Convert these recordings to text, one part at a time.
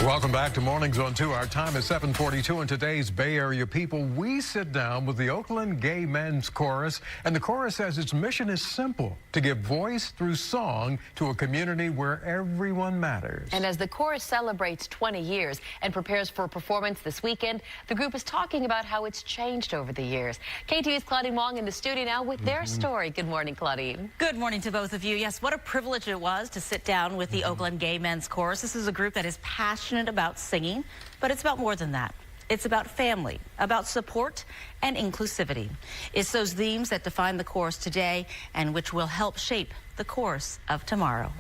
Welcome back to Mornings on 2. Our time is 7:42, and today's Bay Area people, we sit down with the Oakland Gay Men's Chorus, and the chorus says its mission is simple: to give voice through song to a community where everyone matters. And as the chorus celebrates 20 years and prepares for a performance this weekend, the group is talking about how it's changed over the years. KTVU's Claudine Wong in the studio now with their story. Good morning, Claudine. Good morning to both of you. Yes, what a privilege it was to sit down with the Oakland Gay Men's Chorus. This is a group that is passionate about singing, but it's about more than that. It's about family, about support and inclusivity. It's those themes that define the chorus today and which will help shape the chorus of tomorrow.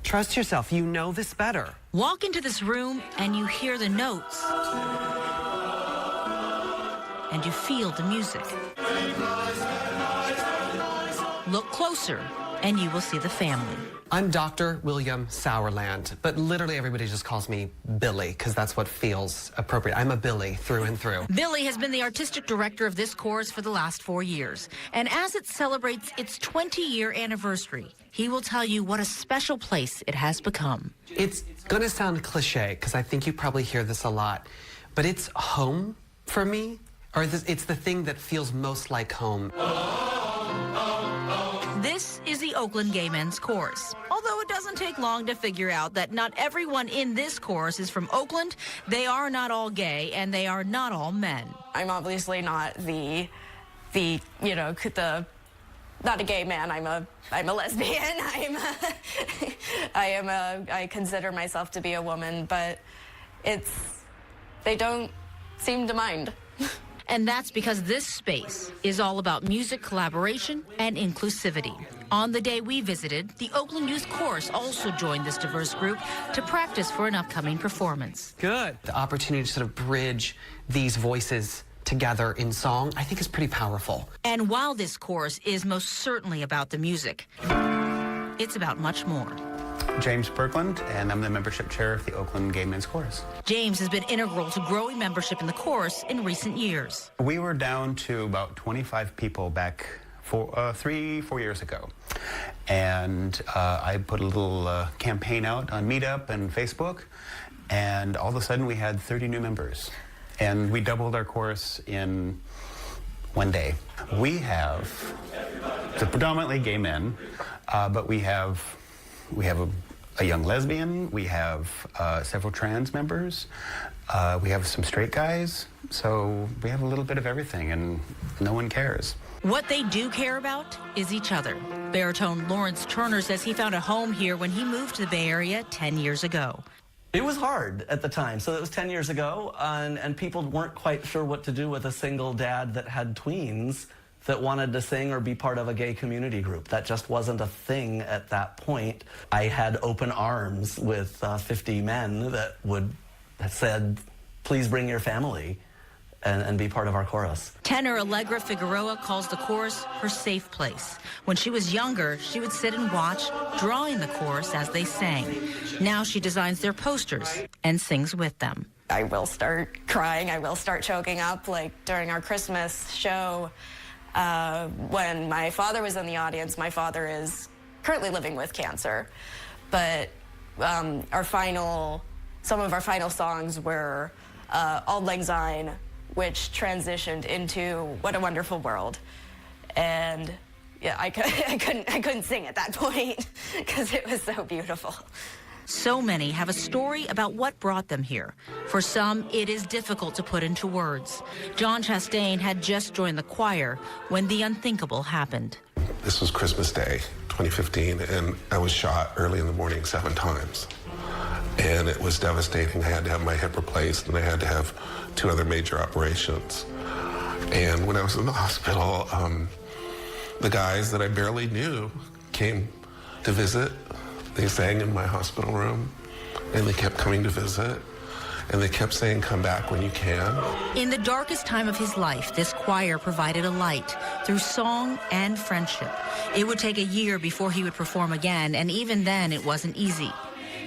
Trust yourself. You know this better. Walk into this room and you hear the notes. And you feel the music. Look closer and you will see the family. I'm Dr. William Sauerland, but literally everybody just calls me Billy because that's what feels appropriate. I'm a Billy through and through. Billy has been the artistic director of this chorus for the last 4 years. And as it celebrates its 20-year anniversary, he will tell you what a special place it has become. It's going to sound cliche because I think you probably hear this a lot, but it's home for me, or it's the thing that feels most like home. This is the Oakland Gay Men's Chorus. Although it doesn't take long to figure out that not everyone in this chorus is from Oakland, they are not all gay and they are not all men. I'm obviously not not a gay man. I'm a lesbian. I consider myself to be a woman, but they don't seem to mind. And that's because this space is all about music collaboration and inclusivity. On the day we visited, the Oakland Youth Chorus also joined this diverse group to practice for an upcoming performance. Good. The opportunity to sort of bridge these voices together in song, I think is pretty powerful. And while this chorus is most certainly about the music, it's about much more. James Berkland, and I'm the membership chair of the Oakland Gay Men's Chorus. James has been integral to growing membership in the chorus in recent years. We were down to about 25 people back 3-4 years ago. And I put a little campaign out on Meetup and Facebook, and all of a sudden we had 30 new members. And we doubled our chorus in one day. We have predominantly gay men, but we have a young lesbian, we have several trans members, we have some straight guys, so we have a little bit of everything, and no one cares. What they do care about is each other. Baritone Lawrence Turner says he found a home here when he moved to the Bay Area 10 years ago. It was hard at the time, so it was 10 years ago, and people weren't quite sure what to do with a single dad that had tweens that wanted to sing or be part of a gay community group. That just wasn't a thing at that point. I had open arms with 50 men that said, please bring your family and be part of our chorus. Tenor Allegra Figueroa calls the chorus her safe place. When she was younger, she would sit and watch, drawing the chorus as they sang. Now she designs their posters and sings with them. I will start crying. I will start choking up, like during our Christmas show. When my father was in the audience, my father is currently living with cancer, but some of our final songs were Auld Lang Syne, which transitioned into What a Wonderful World. And yeah, I couldn't sing at that point because it was so beautiful. So many have a story about what brought them here. For some, it is difficult to put into words. John Chastain had just joined the choir when the unthinkable happened. This was Christmas Day, 2015, and I was shot early in the morning 7 times. And it was devastating. I had to have my hip replaced, and I had to have 2 other major operations. And when I was in the hospital, the guys that I barely knew came to visit. They sang in my hospital room, and they kept coming to visit, and they kept saying, come back when you can. In the darkest time of his life, this choir provided a light through song and friendship. It would take a year before he would perform again, and even then it wasn't easy.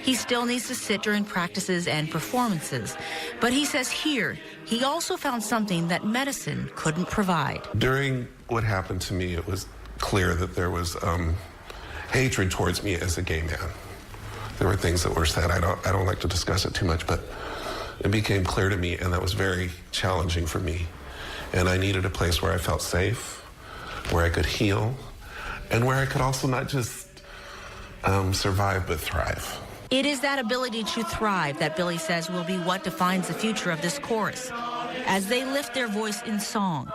He still needs to sit during practices and performances, but he says here, he also found something that medicine couldn't provide. During what happened to me, it was clear that there was hatred towards me as a gay man. There were things that were said. I don't like to discuss it too much, but it became clear to me, and that was very challenging for me. And I needed a place where I felt safe, where I could heal, and where I could also not just survive, but thrive. It is that ability to thrive that Billy says will be what defines the future of this chorus as they lift their voice in song.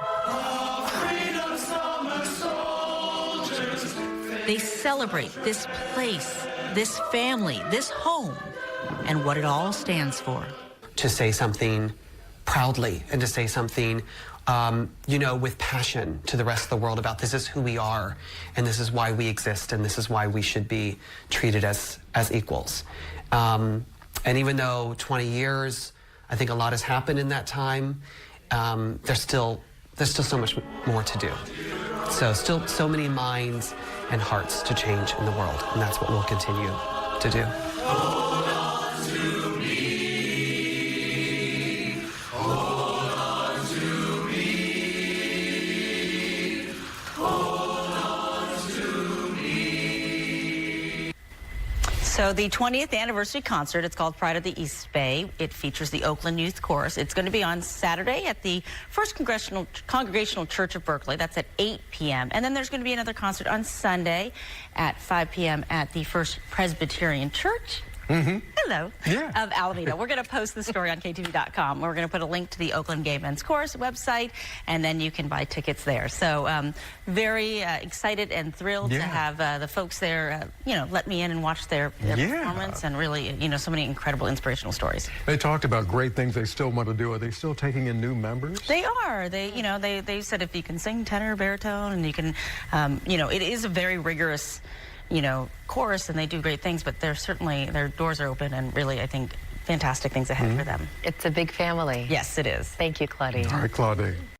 They celebrate this place, this family, this home, and what it all stands for. To say something proudly and to say something, you know, with passion to the rest of the world about this is who we are, and this is why we exist, and this is why we should be treated as equals. And even though 20 years, I think a lot has happened in that time, there's still so much more to do. So still so many minds and hearts to change in the world, and that's what we'll continue to do. Hold on to me. Hold on to me. Hold on to me. So the 20th anniversary concert, it's called Pride of the East Bay. It features the Oakland Youth Chorus. It's going to be on Saturday at the First Congregational Church of Berkeley. That's at 8 p.m. And then there's going to be another concert on Sunday at 5 p.m. at the First Presbyterian Church. Hello. Yeah. Of Alameda. We're going to post the story on KTVU.com. We're going to put a link to the Oakland Gay Men's Chorus website, and then you can buy tickets there. So very excited and thrilled to have the folks there, you know, let me in and watch their performance, and really, you know, so many incredible inspirational stories. They talked about great things they still want to do. Are they still taking in new members? They are. You know, they said if you can sing tenor, baritone, and you can, you know, it is a very rigorous, you know, chorus, and they do great things, but they're certainly, their doors are open, and really, I think, fantastic things ahead for them. It's a big family. Yes, it is. Thank you, Claudine. All right, Claudine.